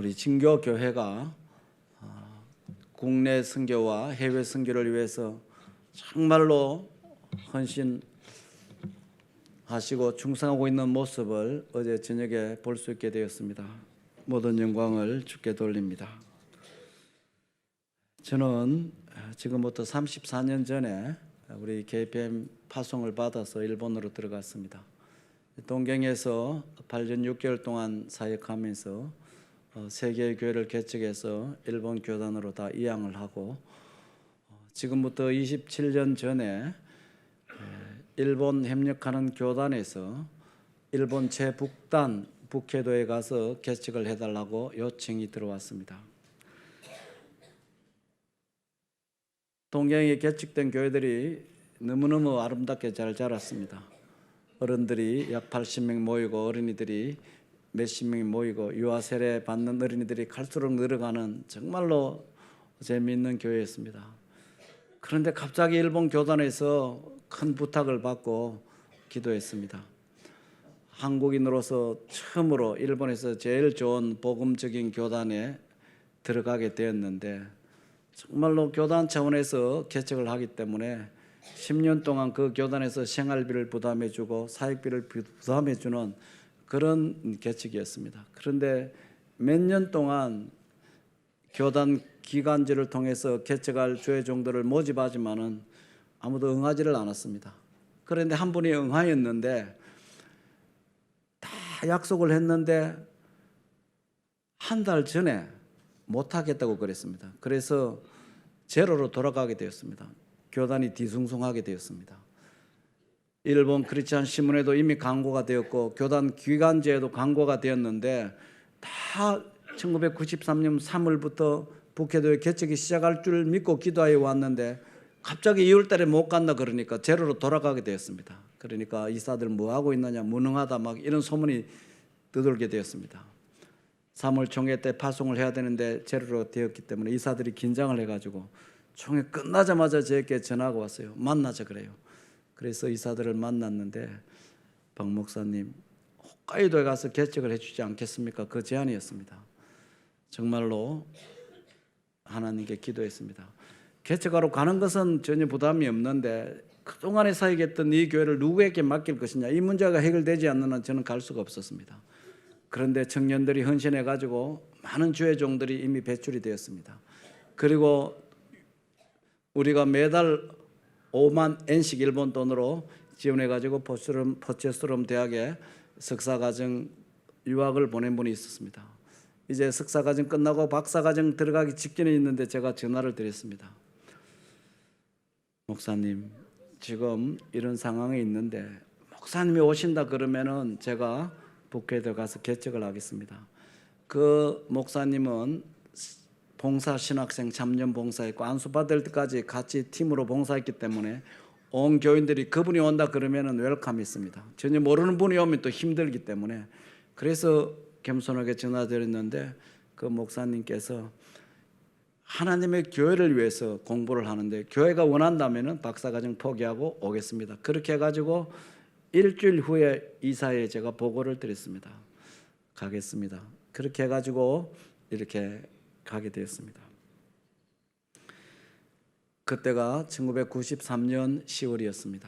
우리 진교교회가 국내 선교와 해외 선교를 위해서 정말로 헌신하시고 충성하고 있는 모습을 어제 저녁에 볼 수 있게 되었습니다. 모든 영광을 주께 돌립니다. 저는 지금부터 34년 전에 우리 KPM 파송을 받아서 일본으로 들어갔습니다. 동경에서 8년 6개월 동안 사역하면서 세 개의 교회를 개척해서 일본 교단으로 다 이양을 하고, 지금부터 27년 전에 일본 협력하는 교단에서 일본 제북단 북해도에 가서 개척을 해달라고 요청이 들어왔습니다. 동경에 개척된 교회들이 너무너무 아름답게 잘 자랐습니다. 어른들이 약 80명 모이고 어린이들이 몇십 명이 모이고 유아 세례 받는 어린이들이 갈수록 늘어가는 정말로 재미있는 교회였습니다. 그런데 갑자기 일본 교단에서 큰 부탁을 받고 기도했습니다. 한국인으로서 처음으로 일본에서 제일 좋은 복음적인 교단에 들어가게 되었는데, 정말로 교단 차원에서 개척을 하기 때문에 10년 동안 그 교단에서 생활비를 부담해주고 사역비를 부담해주는 그런 개척이었습니다. 그런데 몇 년 동안 교단 기간제를 통해서 개척할 교회 종들을 모집하지만은 아무도 응하지를 않았습니다. 그런데 한 분이 응하였는데, 다 약속을 했는데 한 달 전에 못하겠다고 그랬습니다. 그래서 제로로 돌아가게 되었습니다. 교단이 뒤숭숭하게 되었습니다. 일본 크리스찬 신문에도 이미 광고가 되었고 교단 기간제에도 광고가 되었는데, 다 1993년 3월부터 북해도에 개척이 시작할 줄 믿고 기도하여 왔는데 갑자기 2월 달에 못 간다 그러니까 제로로 돌아가게 되었습니다. 그러니까 이사들 뭐 하고 있느냐, 무능하다 막 이런 소문이 떠돌게 되었습니다. 3월 총회 때 파송을 해야 되는데 제로로 되었기 때문에 이사들이 긴장을 해가지고 총회 끝나자마자 저에게 전화가 왔어요. 만나자 그래요. 그래서 이사들을 만났는데, 박 목사님 홋카이도에 가서 개척을 해주지 않겠습니까? 그 제안이었습니다. 정말로 하나님께 기도했습니다. 개척하러 가는 것은 전혀 부담이 없는데 그동안에 사역했던 이 교회를 누구에게 맡길 것이냐, 이 문제가 해결되지 않는 한 저는 갈 수가 없었습니다. 그런데 청년들이 헌신해가지고 많은 주의 종들이 이미 배출이 되었습니다. 그리고 우리가 매달 5만 엔씩 일본 돈으로 지원해가지고 포체스트롬 대학에 석사과정 유학을 보낸 분이 있었습니다. 이제 석사과정 끝나고 박사과정 들어가기 직전에 있는데 제가 전화를 드렸습니다. 목사님, 지금 이런 상황에 있는데 목사님이 오신다 그러면은 제가 북해도 가서 개척을 하겠습니다. 그 목사님은 봉사 신학생 참여 봉사했고 안수받을 때까지 같이 팀으로 봉사했기 때문에 온 교인들이 그분이 온다 그러면은 웰컴이 있습니다. 전혀 모르는 분이 오면 또 힘들기 때문에, 그래서 겸손하게 전화드렸는데 그 목사님께서 하나님의 교회를 위해서 공부를 하는데 교회가 원한다면은 박사과정 포기하고 오겠습니다. 그렇게 해가지고 일주일 후에 이사에 제가 보고를 드렸습니다. 가겠습니다. 그렇게 해가지고 이렇게 가게 되었습니다. 그때가 1993년 10월이었습니다.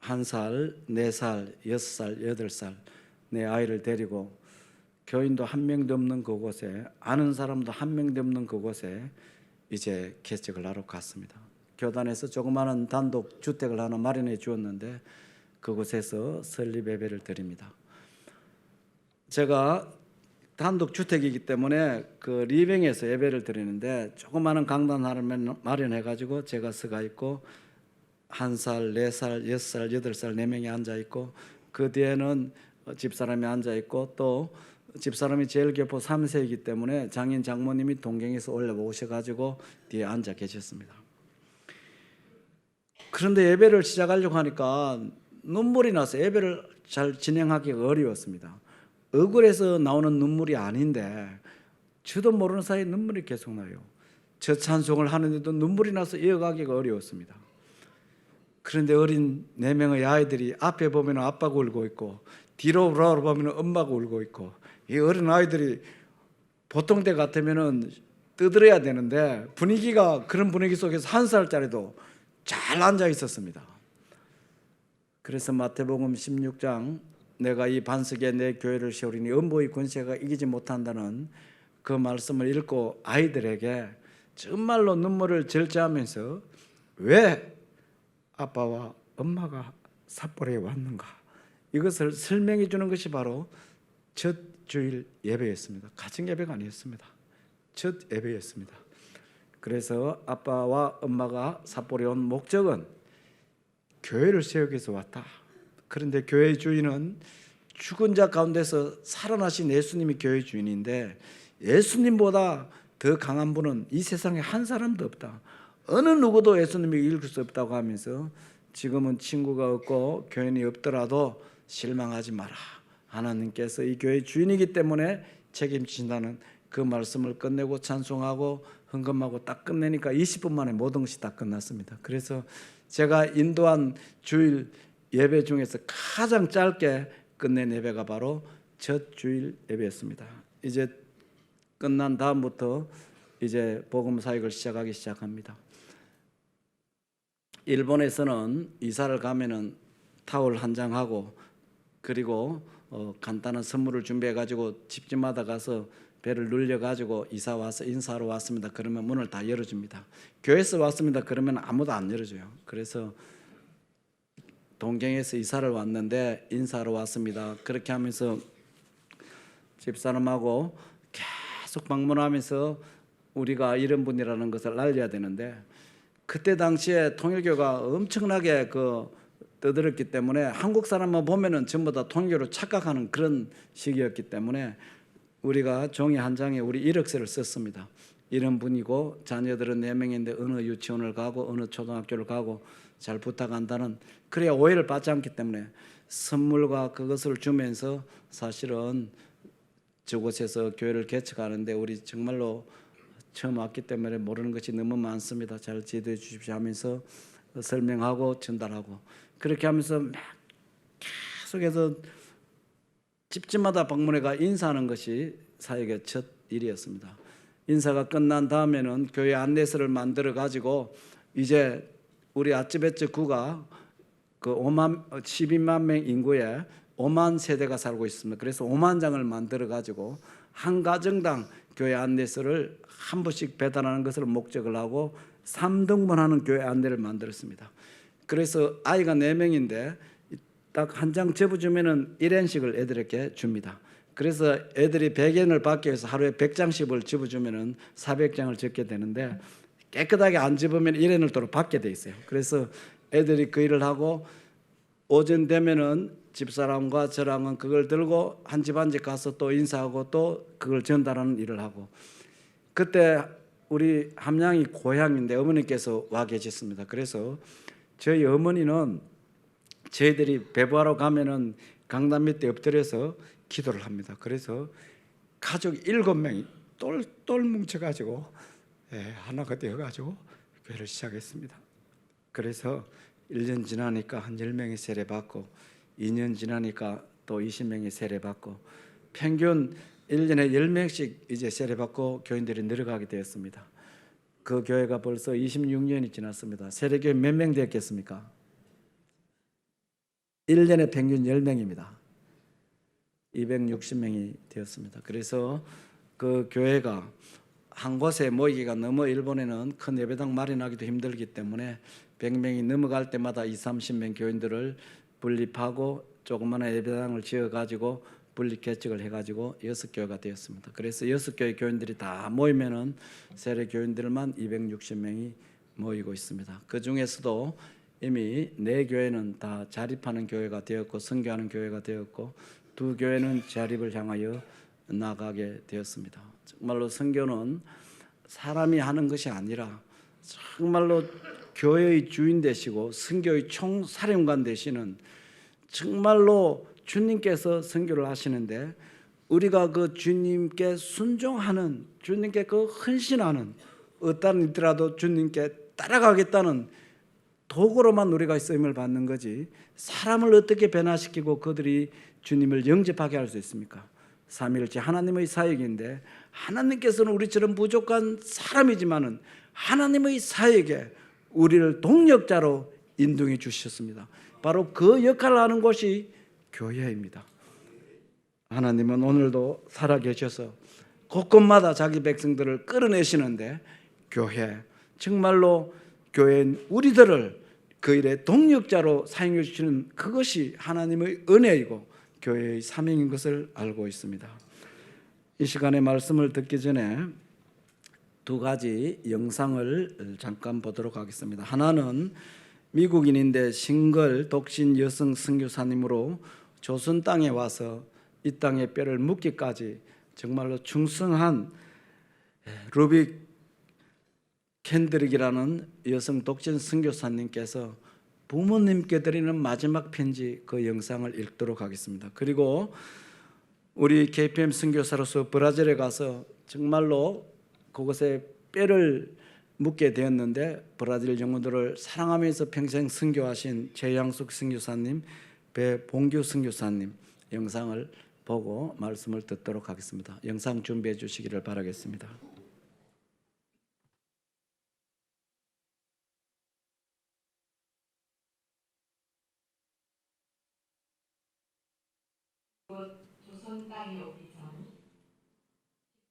1살, 4살, 6살, 8살 내 아이를 데리고 교인도 한 명도 없는 그곳에, 아는 사람도 한 명도 없는 그곳에 이제 개척을 하러 갔습니다. 교단에서 조그마한 단독 주택을 하나 마련해 주었는데 그곳에서 설립 예배를 드립니다. 제가 단독 주택이기 때문에 그 리빙에서 예배를 드리는데 조그마한 강단 하나 마련해 가지고 제가 서가 있고 1살, 4살, 6살, 8살 4명이 앉아 있고 그 뒤에는 집사람이 앉아 있고 또 집사람이 제일 교포 3세이기 때문에 장인 장모님이 동경에서 올라오셔 가지고 뒤에 앉아 계셨습니다. 그런데 예배를 시작하려고 하니까 눈물이 나서 예배를 잘 진행하기가 어려웠습니다. 억울해서 나오는 눈물이 아닌데 저도 모르는 사이에 눈물이 계속 나요. 저 찬송을 하는데도 눈물이 나서 이어가기가 어려웠습니다. 그런데 어린 4명의 아이들이 앞에 보면 아빠가 울고 있고 뒤로 돌아보면 엄마가 울고 있고, 이 어린 아이들이 보통 때 같으면은 떠들어야 되는데 분위기가 그런 분위기 속에서 1살짜리도 잘 앉아 있었습니다. 그래서 마태복음 16장 내가 이 반석에 내 교회를 세우리니 음보의 권세가 이기지 못한다는 그 말씀을 읽고 아이들에게 정말로 눈물을 절제하면서 왜 아빠와 엄마가 삿포로에 왔는가, 이것을 설명해 주는 것이 바로 첫 주일 예배였습니다. 가정 예배가 아니었습니다. 첫 예배였습니다. 그래서 아빠와 엄마가 삿포로에 온 목적은 교회를 세우기 위해서 왔다. 그런데 교회의 주인은 죽은 자 가운데서 살아나신 예수님이 교회의 주인인데 예수님보다 더 강한 분은 이 세상에 한 사람도 없다. 어느 누구도 예수님을 이길 수 없다고 하면서 지금은 친구가 없고 교인이 없더라도 실망하지 마라. 하나님께서 이 교회의 주인이기 때문에 책임지신다는 그 말씀을 끝내고 찬송하고 헌금하고 딱 끝내니까 20분 만에 모든 것이 다 끝났습니다. 그래서 제가 인도한 주일 예배 중에서 가장 짧게 끝낸 예배가 바로 첫 주일 예배였습니다. 이제 끝난 다음부터 이제 복음 사역을 시작합니다. 일본에서는 이사를 가면은 타월 한 장 하고 그리고 간단한 선물을 준비해 가지고 집집마다 가서 배를 눌려 가지고 이사 와서 인사하러 왔습니다. 그러면 문을 다 열어줍니다. 교회에서 왔습니다. 그러면 아무도 안 열어줘요. 그래서 동경에서 이사를 왔는데 인사하러 왔습니다. 그렇게 하면서 집사람하고 계속 방문하면서 우리가 이런 분이라는 것을 알려야 되는데 그때 당시에 통일교가 엄청나게 떠들었기 때문에 한국 사람만 보면은 전부 다 통일교로 착각하는 그런 시기였기 때문에 우리가 종이 한 장에 우리 이력서를 썼습니다. 이런 분이고 자녀들은 4명인데 어느 유치원을 가고 어느 초등학교를 가고 잘 부탁한다는, 그래야 오해를 받지 않기 때문에 선물과 그것을 주면서 사실은 저곳에서 교회를 개척하는데 우리 정말로 처음 왔기 때문에 모르는 것이 너무 많습니다. 잘 지도해 주십시오 하면서 설명하고 전달하고 그렇게 하면서 막 계속해서 집집마다 방문해가 인사하는 것이 사역의 첫 일이었습니다. 인사가 끝난 다음에는 교회 안내서를 만들어 가지고 이제 우리 아츠베츠 구가 12만 명 인구에 5만 세대가 살고 있습니다. 그래서 5만 장을 만들어 가지고 한 가정당 교회 안내서를 한 부씩 배달하는 것을 목적을 하고 3등분하는 교회 안내를 만들었습니다. 그래서 아이가 4명인데 딱 한 장 접어주면은 1엔씩을 애들에게 줍니다. 그래서 애들이 100엔을 받기 위해서 하루에 100장씩을 접어주면은 400장을 적게 되는데 깨끗하게 안 접으면 1엔을 또 받게 돼 있어요. 그래서 애들이 그 일을 하고 오전 되면은 집사람과 저랑은 그걸 들고 한 집 한 집 가서 또 인사하고 또 그걸 전달하는 일을 하고, 그때 우리 함양이 고향인데 어머니께서 와 계셨습니다. 그래서 저희 어머니는 저희들이 배부하러 가면은 강단 밑에 엎드려서 기도를 합니다. 그래서 가족 7명이 똘똘 뭉쳐가지고 하나가 되어가지고 교회를 시작했습니다. 그래서 1년 지나니까 한 10명이 세례받고 2년 지나니까 또 20명이 세례받고 평균 1년에 10명씩 이제 세례받고 교인들이 늘어가게 되었습니다. 그 교회가 벌써 26년이 지났습니다. 세례교회 몇 명 되었겠습니까? 1년에 평균 10명입니다. 260명이 되었습니다. 그래서 그 교회가 한 곳에 모이기가 너무 일본에는 큰 예배당 마련하기도 힘들기 때문에 100명이 넘어갈 때마다 20-30명 교인들을 분립하고 조그마한 예배당을 지어가지고 분립 개척을 해가지고 6교회가 되었습니다. 그래서 6교회 교인들이 다 모이면은 세례 교인들만 260명이 모이고 있습니다. 그 중에서도 이미 4교회는 다 자립하는 교회가 되었고 선교하는 교회가 되었고 2교회는 자립을 향하여 나가게 되었습니다. 정말로 선교는 사람이 하는 것이 아니라 정말로 교회의 주인 되시고 선교의 총사령관 되시는, 정말로 주님께서 선교를 하시는데 우리가 그 주님께 순종하는, 주님께 그 헌신하는, 어떤 일이라도 주님께 따라가겠다는 도구로만 우리가 쓰임을 받는 거지 사람을 어떻게 변화시키고 그들이 주님을 영접하게 할 수 있습니까? 삼위일체 하나님의 사역인데, 하나님께서는 우리처럼 부족한 사람이지만은 하나님의 사역에 우리를 동력자로 인도해 주셨습니다. 바로 그 역할을 하는 곳이 교회입니다. 하나님은 오늘도 살아계셔서 곳곳마다 자기 백성들을 끌어내시는데, 교회, 정말로 교회인 우리들을 그 일의 동력자로 사용해 주시는 그것이 하나님의 은혜이고 교회의 사명인 것을 알고 있습니다. 이 시간에 말씀을 듣기 전에 두 가지 영상을 잠깐 보도록 하겠습니다. 하나는 미국인인데 싱글 독신 여성 선교사님으로 조선 땅에 와서 이 땅의 뼈를 묻기까지 정말로 충성한 루비 캔드릭이라는 여성 독신 선교사님께서 부모님께 드리는 마지막 편지, 그 영상을 읽도록 하겠습니다. 그리고 우리 KPM 선교사로서 브라질에 가서 정말로 그곳에 뼈를 묻게 되었는데 브라질 영혼들을 사랑하면서 평생 선교하신 최양숙 선교사님, 배봉규 선교사님 영상을 보고 말씀을 듣도록 하겠습니다. 영상 준비해 주시기를 바라겠습니다. 조선 땅에 오기 전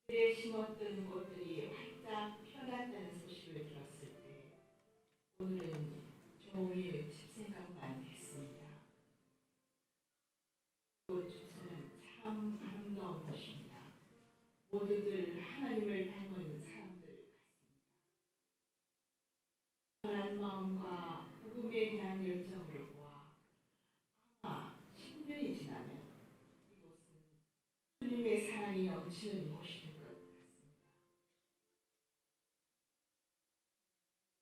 그들의 심었던 꽃들이 활짝 펴났다는 소식을 들었을 때 오늘은 종일 집생각만 했습니다. 그 조선은 참 아름다운 곳입니다. 모두들 하나님을 닮은 사람들 같습니다. 선한 마음과 복음에 대한 열정을 보아 아마 10년이 지나면 주님의 사랑이 넘치는 곳이 될 것 같습니다.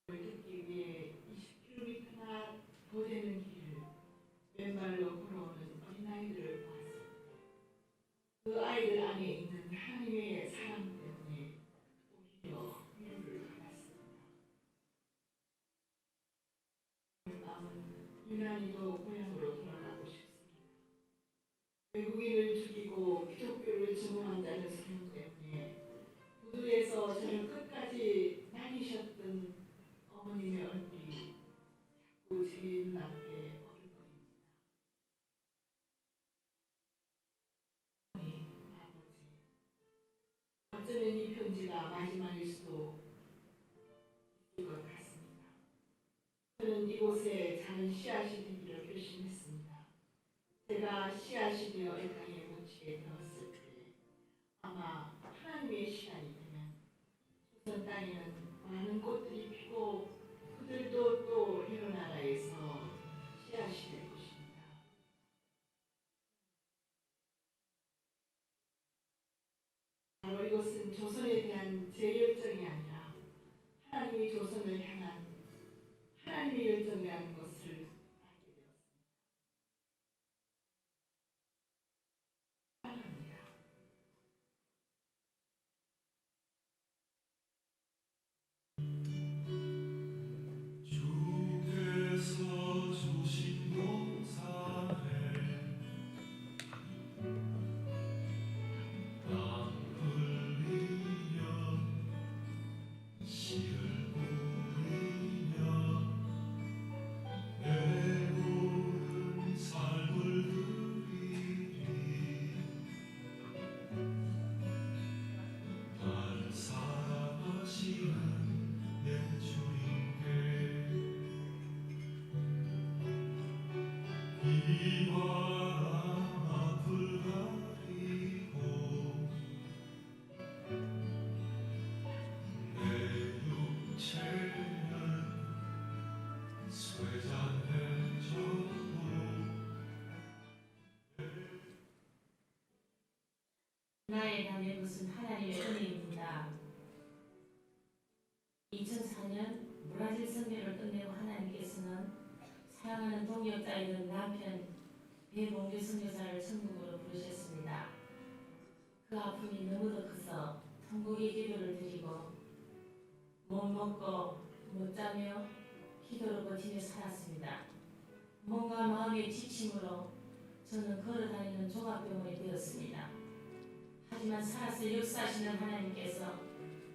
듣기 위해 20km나 더 되는 길을 맨발로 걸어오는 어린아이들을 보았습니다. 그 아이들 안에 있는 하나님의 사랑 때문에 오히려 위로를 받았습니다. 마음은 유난히도 고향으로 돌아가고 싶습니다. 외국인을 죽이고 기독교를 증오한다는 소문 때문에 구두에서 저를 끝까지 다니셨던 어머님의 얼굴이 자꾸 제 눈앞에 어른거립니다. 아버지, 어쩌면 이 편지가 마지막일 수도 있을 것 같습니다. 저는 이곳에 작은 씨앗이 되기를 결심했습니다. 제가 씨앗이 되어 이 땅에 묻히게 되었을 때 아마 하나님의 시간이 되면 조선 땅에는 많은 꽃들이 피고 그들도 또 여러 나라에서 씨앗이 될 것입니다. 바로 이것은 조선에 대한 제 열정이 아니라 하나님이 조선을 향한 하나님의 열정이라는 것을 알게 되었습니다. 사랑합니다. 주께서 주신 동산에 땀 흘리며 씨를 뿌리며 배부른 삶을 드리리 날 사랑하시는 내 주님께 이 바람 앞을 가리고 내 육체는 쇠잔해져도 나에 담은 것은 하나님의 은혜입니다. 2004년 브라질 선교를 끝내고 하나님께서는 사랑하는 동역자이던 남편 배봉규 선교사를 천국으로 부르셨습니다. 그 아픔이 너무도 커서 통곡의 기도를 드리고 못 먹고 못 자며 기도로 버티며 살았습니다. 몸과 마음의 지침으로 저는 걸어다니는 종합병원이 되었습니다. 하지만 살아서 역사하시는 하나님께서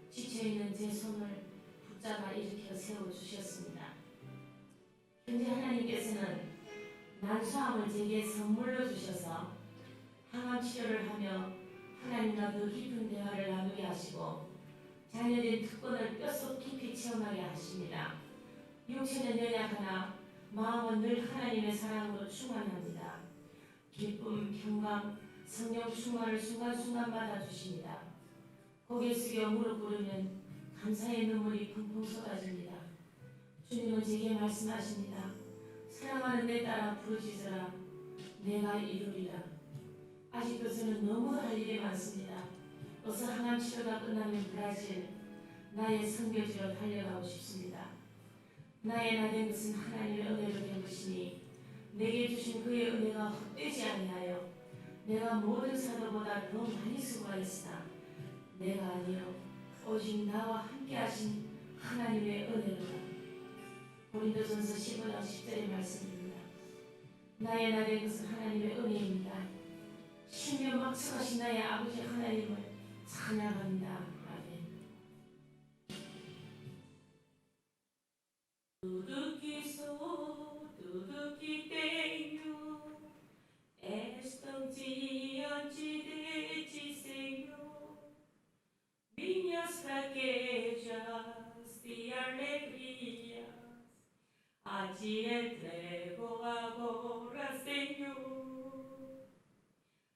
지쳐있는 제 손을 붙잡아 일으켜 세워주셨습니다. 현재 하나님께서는 난소암을 제게 선물로 주셔서 항암 치료를 하며 하나님과 더 깊은 대화를 나누게 하시고 자녀된 특권을 뼛속 깊이 체험하게 하십니다. 육체는 연약하나 마음은 늘 하나님의 사랑으로 충만합니다. 기쁨, 평강, 성령 충만을 순간순간마다 주십니다. 고개 숙여 무릎 꿇으면 감사의 눈물이 펑펑 쏟아집니다. 주님은 제게 말씀하십니다. 사랑하는 내 딸아 부르짖으라. 내가 이루리라. 아직도 저는 너무 할 일이 많습니다. 어서 항암 치료가 끝나면 브라질 나의 선교지로 달려가고 싶습니다. 나의 나 된 것은 하나님의 은혜로 된 것이니 내게 주신 그의 은혜가 헛되지 아니하여 내가 모든 사도보다 더 많이 수고하였으나 내가 아니요 오직 나와 함께 하신 하나님의 은혜로다. 고린도전서 15장 10절의 말씀입니다. 나의 나 된 것은 하나님의 은혜입니다. 심령 막성하신 나의 아버지 하나님을 찬양합니다. 아멘. Tudo que sou, tudo que tenho, estão diante de ti, Senhor. Minhas fraquezas e alegrias, a ti entrego agora, Senhor.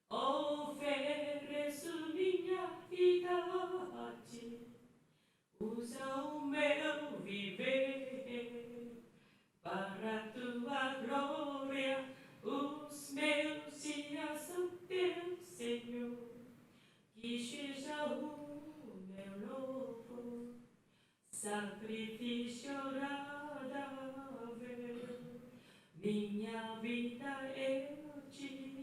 Ofereço minha vida a ti, usa o meu viver para tua glória. Os meus dias são teus, Senhor, que seja o meu louvor, sacrifício agradável. Minha vida eu te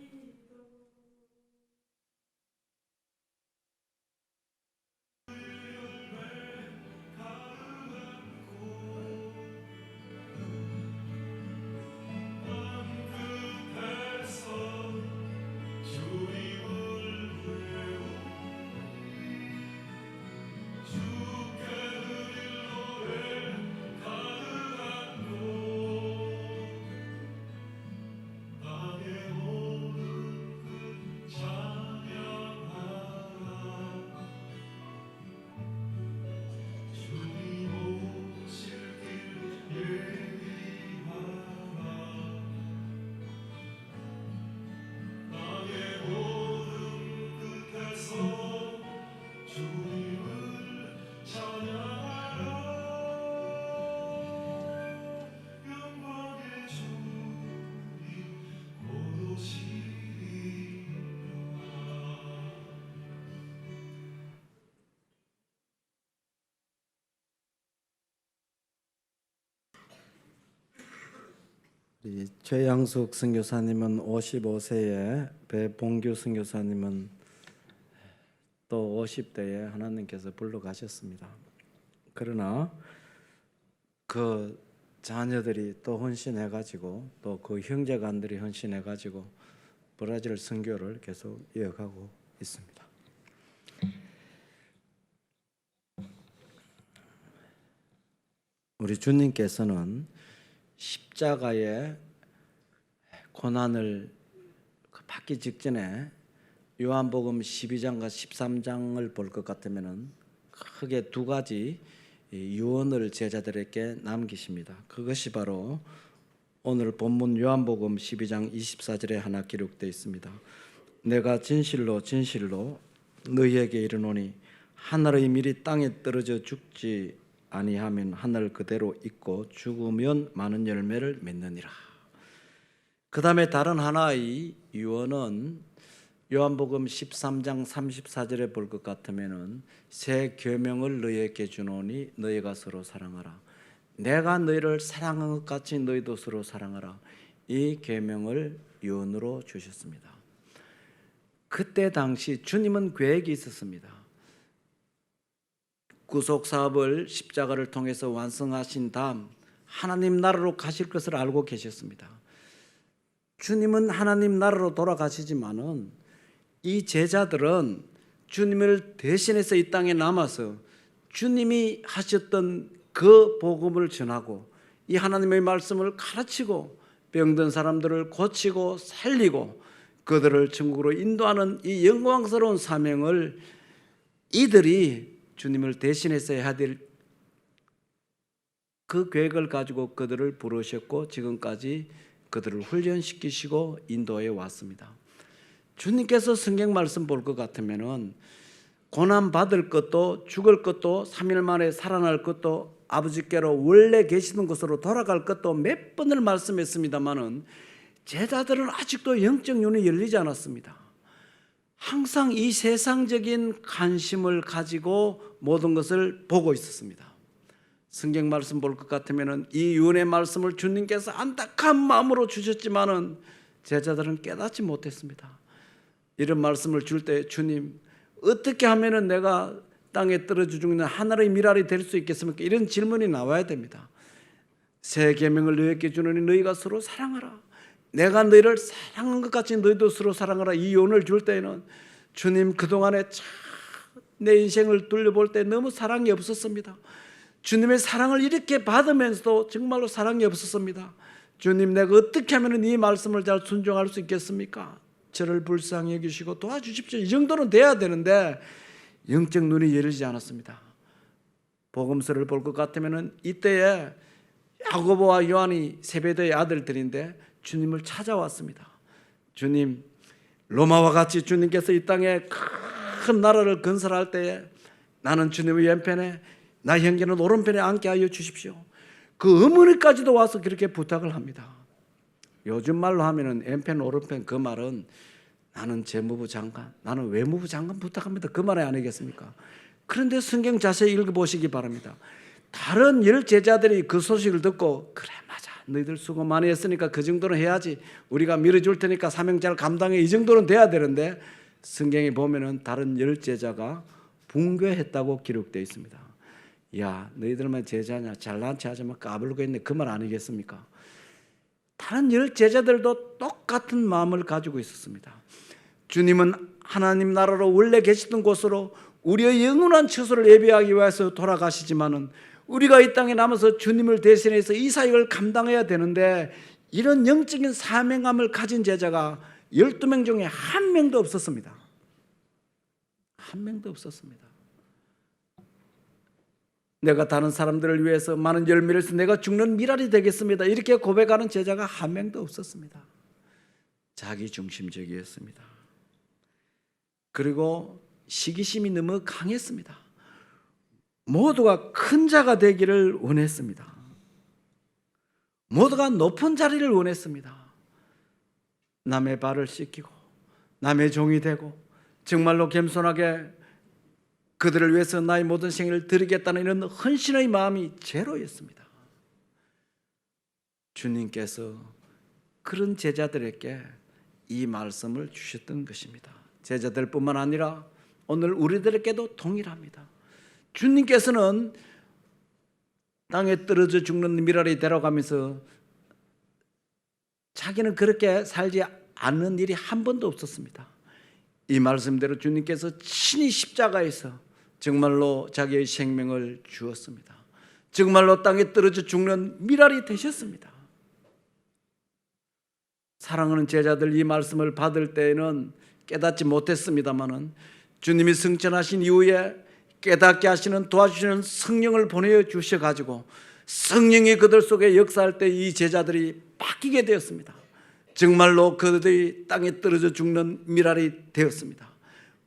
우리 최양숙 선교사님은 55세에 배봉규 선교사님은 또 50대에 하나님께서 불러가셨습니다. 그러나 그 자녀들이 또 헌신해가지고 또 그 형제간들이 헌신해가지고 브라질 선교를 계속 이어가고 있습니다. 우리 주님께서는 십자가의 고난을 받기 직전에 요한복음 12장과 13장을 볼 것 같으면 크게 두 가지 유언을 제자들에게 남기십니다. 그것이 바로 오늘 본문 요한복음 12장 24절에 하나 기록되어 있습니다. 내가 진실로 진실로 너희에게 이르노니 하늘의 밀이 땅에 떨어져 죽지 아니하면 하늘 그대로 있고 죽으면 많은 열매를 맺느니라. 그 다음에 다른 하나의 유언은 요한복음 13장 34절에 볼 것 같으면 새 계명을 너희에게 주노니 너희가 서로 사랑하라. 내가 너희를 사랑한 것 같이 너희도 서로 사랑하라. 이 계명을 유언으로 주셨습니다. 그때 당시 주님은 계획이 있었습니다. 구속 사업을 십자가를 통해서 완성하신 다음 하나님 나라로 가실 것을 알고 계셨습니다. 주님은 하나님 나라로 돌아가시지만은 이 제자들은 주님을 대신해서 이 땅에 남아서 주님이 하셨던 그 복음을 전하고 이 하나님의 말씀을 가르치고 병든 사람들을 고치고 살리고 그들을 천국으로 인도하는 이 영광스러운 사명을 이들이 주님을 대신해서 해야 될 그 계획을 가지고 그들을 부르셨고 지금까지 그들을 훈련시키시고 인도해 왔습니다. 주님께서 성경 말씀 볼 것 같으면은 고난 받을 것도 죽을 것도 3일 만에 살아날 것도 아버지께로 원래 계시는 곳으로 돌아갈 것도 몇 번을 말씀했습니다마는 제자들은 아직도 영적 눈이 열리지 않았습니다. 항상 이 세상적인 관심을 가지고 모든 것을 보고 있었습니다. 성경 말씀 볼 것 같으면은 이 유언의 말씀을 주님께서 안타까운 마음으로 주셨지만은 제자들은 깨닫지 못했습니다. 이런 말씀을 줄 때 주님 어떻게 하면은 내가 땅에 떨어져 죽는 하늘의 미랄이 될 수 있겠습니까? 이런 질문이 나와야 됩니다. 새 계명을 너희에게 주노니 너희가 서로 사랑하라. 내가 너희를 사랑한 것 같이 너희도 서로 사랑하라. 이 유언을 줄 때에는 주님 그동안에 참 내 인생을 돌려볼 때 너무 사랑이 없었습니다. 주님의 사랑을 이렇게 받으면서도 정말로 사랑이 없었습니다. 주님 내가 어떻게 하면 이 말씀을 잘 순종할 수 있겠습니까? 저를 불쌍히 여기시고 도와주십시오. 이 정도는 돼야 되는데 영적 눈이 열리지 않았습니다. 복음서를 볼 것 같으면 이때에 야고보와 요한이 세베대의 아들들인데 주님을 찾아왔습니다. 주님 로마와 같이 주님께서 이 땅에 큰 나라를 건설할 때에 나는 주님의 왼편에 나 형제는 오른편에 앉게 하여 주십시오. 그 어머니까지도 와서 그렇게 부탁을 합니다. 요즘 말로 하면은 왼편 오른편 그 말은 나는 재무부 장관, 나는 외무부 장관 부탁합니다. 그 말이 아니겠습니까? 그런데 성경 자세히 읽어보시기 바랍니다. 다른 10 제자들이 그 소식을 듣고 그래 맞아 너희들 수고 많이 했으니까 그 정도는 해야지 우리가 밀어줄 테니까 사명 잘 감당해 이 정도는 돼야 되는데 성경에 보면은 다른 10 제자가 붕괴했다고 기록되어 있습니다. 야 너희들만 제자냐 잘난 체 하지 마 까불고 있네 그 말 아니겠습니까? 다른 10 제자들도 똑같은 마음을 가지고 있었습니다. 주님은 하나님 나라로 원래 계시던 곳으로 우리의 영원한 처소를 예비하기 위해서 돌아가시지만은 우리가 이 땅에 남아서 주님을 대신해서 이 사역을 감당해야 되는데 이런 영적인 사명감을 가진 제자가 12명 중에 한 명도 없었습니다. 한 명도 없었습니다. 내가 다른 사람들을 위해서 많은 열매를 해서 내가 죽는 미랄이 되겠습니다. 이렇게 고백하는 제자가 한 명도 없었습니다. 자기 중심적이었습니다. 그리고 시기심이 너무 강했습니다. 모두가 큰 자가 되기를 원했습니다. 모두가 높은 자리를 원했습니다. 남의 발을 씻기고 남의 종이 되고 정말로 겸손하게 그들을 위해서 나의 모든 생애를 드리겠다는 이런 헌신의 마음이 제로였습니다. 주님께서 그런 제자들에게 이 말씀을 주셨던 것입니다. 제자들뿐만 아니라 오늘 우리들에게도 동일합니다. 주님께서는 땅에 떨어져 죽는 미랄이 되어가면서 자기는 그렇게 살지 않는 일이 한 번도 없었습니다. 이 말씀대로 주님께서 친히 십자가에서 정말로 자기의 생명을 주었습니다. 정말로 땅에 떨어져 죽는 미랄이 되셨습니다. 사랑하는 제자들 이 말씀을 받을 때에는 깨닫지 못했습니다마는 주님이 승천하신 이후에 깨닫게 하시는 도와주시는 성령을 보내주셔가지고 성령이 그들 속에 역사할 때 이 제자들이 바뀌게 되었습니다. 정말로 그들이 땅에 떨어져 죽는 미랄이 되었습니다.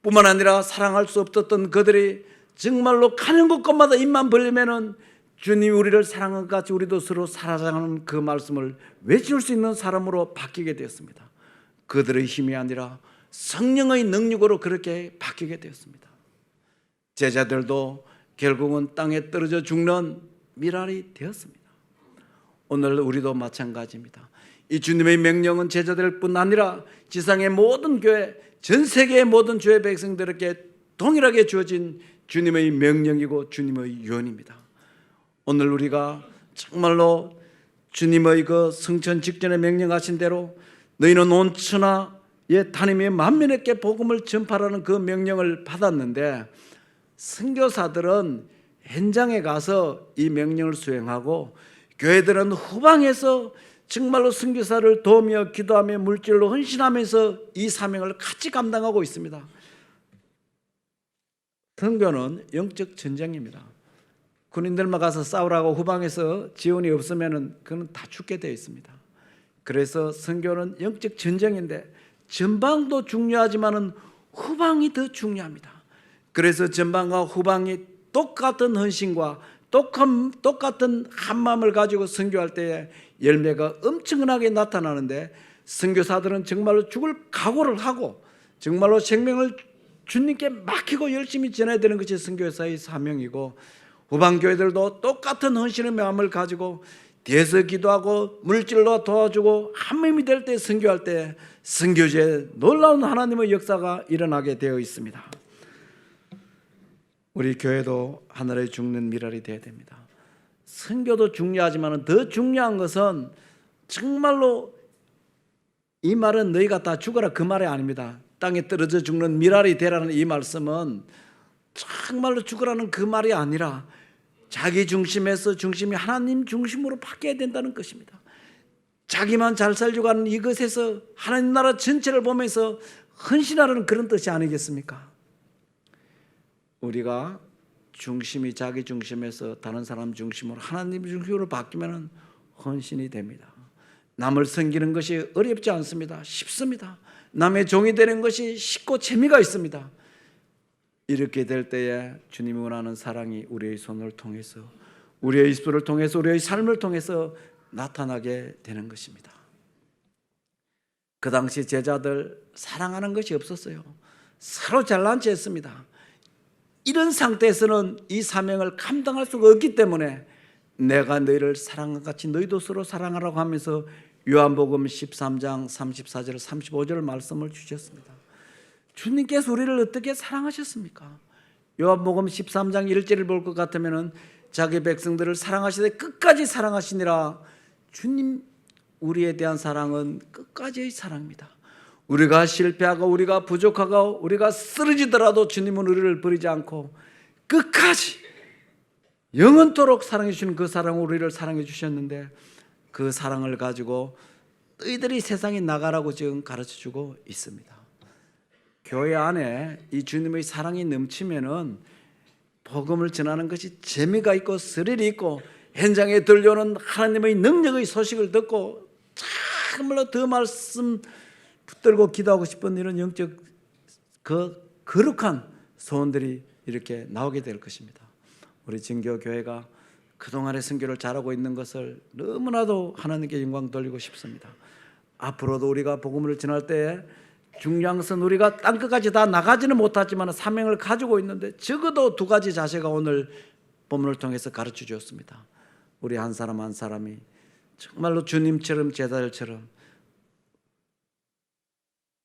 뿐만 아니라 사랑할 수 없었던 그들이 정말로 가는 곳곳마다 입만 벌리면은 주님이 우리를 사랑한 것 같이 우리도 서로 사랑하는 그 말씀을 외칠 수 있는 사람으로 바뀌게 되었습니다. 그들의 힘이 아니라 성령의 능력으로 그렇게 바뀌게 되었습니다. 제자들도 결국은 땅에 떨어져 죽는 미랄이 되었습니다. 오늘 우리도 마찬가지입니다. 이 주님의 명령은 제자들뿐 아니라 지상의 모든 교회, 전 세계의 모든 주의 백성들에게 동일하게 주어진 주님의 명령이고 주님의 유언입니다. 오늘 우리가 정말로 주님의 그 승천 직전에 명령하신 대로 너희는 온 천하 하나님의 만민에게 복음을 전파하라는 그 명령을 받았는데 선교사들은 현장에 가서 이 명령을 수행하고 교회들은 후방에서 정말로 선교사를 도우며 기도하며 물질로 헌신하면서 이 사명을 같이 감당하고 있습니다. 선교는 영적 전쟁입니다. 군인들만 가서 싸우라고 후방에서 지원이 없으면 그는 다 죽게 되어 있습니다. 그래서 선교는 영적 전쟁인데 전방도 중요하지만은 후방이 더 중요합니다. 그래서 전방과 후방이 똑같은 헌신과 똑같은 한 마음을 가지고 선교할 때에 열매가 엄청나게 나타나는데 선교사들은 정말로 죽을 각오를 하고 정말로 생명을 주님께 맡기고 열심히 전해야 되는 것이 선교사의 사명이고 후방 교회들도 똑같은 헌신의 마음을 가지고 뒤에서 기도하고 물질로 도와주고 한 몸이 될 때 선교할 때 선교지에 놀라운 하나님의 역사가 일어나게 되어 있습니다. 우리 교회도 하늘에 죽는 미랄이 되어야 됩니다. 선교도 중요하지만 더 중요한 것은 정말로 이 말은 너희가 다 죽어라 그 말이 아닙니다. 땅에 떨어져 죽는 미랄이 되라는 이 말씀은 정말로 죽으라는 그 말이 아니라 자기 중심에서 중심이 하나님 중심으로 바뀌어야 된다는 것입니다. 자기만 잘 살려고 하는 이것에서 하나님 나라 전체를 보면서 헌신하라는 그런 뜻이 아니겠습니까? 우리가 중심이 자기 중심에서 다른 사람 중심으로 하나님 중심으로 바뀌면 헌신이 됩니다. 남을 섬기는 것이 어렵지 않습니다. 쉽습니다. 남의 종이 되는 것이 쉽고 재미가 있습니다. 이렇게 될 때에 주님이 원하는 사랑이 우리의 손을 통해서 우리의 입술을 통해서 우리의 삶을 통해서 나타나게 되는 것입니다. 그 당시 제자들 사랑하는 것이 없었어요. 서로 잘난 체 했습니다. 이런 상태에서는 이 사명을 감당할 수가 없기 때문에 내가 너희를 사랑한 같이 너희도 서로 사랑하라고 하면서 요한복음 13장 34절 35절 말씀을 주셨습니다. 주님께서 우리를 어떻게 사랑하셨습니까? 요한복음 13장 1절을 볼 것 같으면 자기 백성들을 사랑하시되 끝까지 사랑하시니라. 주님 우리에 대한 사랑은 끝까지의 사랑입니다. 우리가 실패하고 우리가 부족하고 우리가 쓰러지더라도 주님은 우리를 버리지 않고 끝까지 영원토록 사랑해 주시는 그 사랑으로 우리를 사랑해 주셨는데 그 사랑을 가지고 너희들이 세상에 나가라고 지금 가르쳐주고 있습니다. 교회 안에 이 주님의 사랑이 넘치면은 복음을 전하는 것이 재미가 있고 스릴이 있고 현장에 들려오는 하나님의 능력의 소식을 듣고 정말로 더 말씀 붙들고 기도하고 싶은 이런 영적 그 거룩한 소원들이 이렇게 나오게 될 것입니다. 우리 진교교회가 그동안의 선교를 잘하고 있는 것을 너무나도 하나님께 영광 돌리고 싶습니다. 앞으로도 우리가 복음을 전할 때에 중요한 것은 우리가 땅끝까지 다 나가지는 못하지만 사명을 가지고 있는데 적어도 두 가지 자세가 오늘 본문을 통해서 가르쳐 주었습니다. 우리 한 사람 한 사람이 정말로 주님처럼 제자들처럼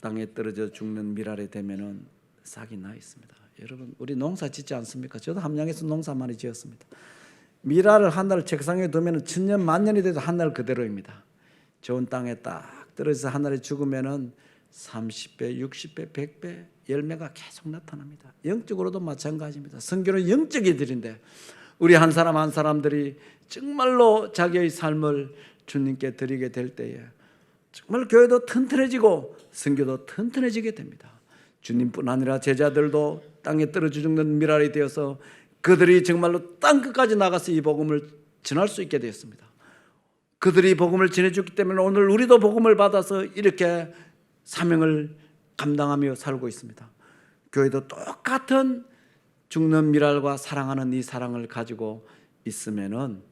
땅에 떨어져 죽는 미랄이 되면은 싹이 나 있습니다. 여러분 우리 농사 짓지 않습니까? 저도 함양에서 농사 많이 지었습니다. 미랄을 하나를 책상에 두면 천년 만년이 돼도 하나를 그대로입니다. 좋은 땅에 딱 떨어져서 하나를 죽으면은 30배, 60배, 100배 열매가 계속 나타납니다. 영적으로도 마찬가지입니다. 선교는 영적인 일인데 우리 한 사람 한 사람들이 정말로 자기의 삶을 주님께 드리게 될 때에 정말 교회도 튼튼해지고 선교도 튼튼해지게 됩니다. 주님뿐 아니라 제자들도 땅에 떨어져 죽는 미랄이 되어서 그들이 정말로 땅끝까지 나가서 이 복음을 전할 수 있게 되었습니다. 그들이 복음을 전해줬기 때문에 오늘 우리도 복음을 받아서 이렇게 사명을 감당하며 살고 있습니다. 교회도 똑같은 죽는 미랄과 사랑하는 이 사랑을 가지고 있으면은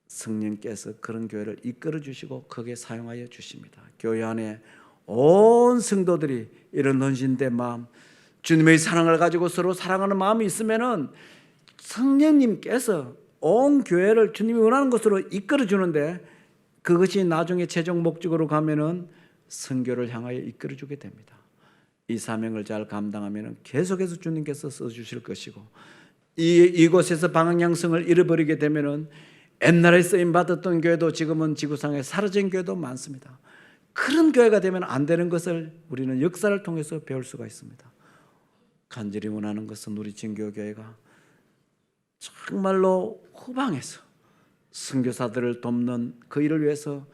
성령께서 그런 교회를 이끌어 주시고 크게 사용하여 주십니다. 교회 안에 온 성도들이 이런 헌신된 마음, 주님의 사랑을 가지고 서로 사랑하는 마음이 있으면은 성령님께서 온 교회를 주님이 원하는 것으로 이끌어 주는데 그것이 나중에 최종 목적으로 가면은 선교를 향하여 이끌어 주게 됩니다. 이 사명을 잘 감당하면은 계속해서 주님께서 써 주실 것이고 이곳에서 방향성을 잃어버리게 되면은 옛날에 쓰임 받았던 교회도 지금은 지구상에 사라진 교회도 많습니다. 그런 교회가 되면 안 되는 것을 우리는 역사를 통해서 배울 수가 있습니다. 간절히 원하는 것은 우리 진교교회가 정말로 후방에서 선교사들을 돕는 그 일을 위해서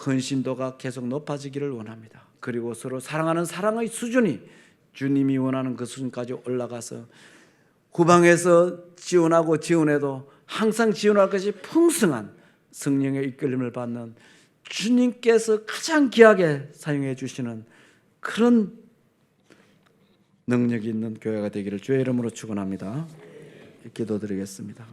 헌신도가 계속 높아지기를 원합니다. 그리고 서로 사랑하는 사랑의 수준이 주님이 원하는 그 수준까지 올라가서 후방에서 지원해도 항상 지원할 것이 풍성한 성령의 이끌림을 받는 주님께서 가장 귀하게 사용해 주시는 그런 능력이 있는 교회가 되기를 주의 이름으로 축원합니다. 기도드리겠습니다.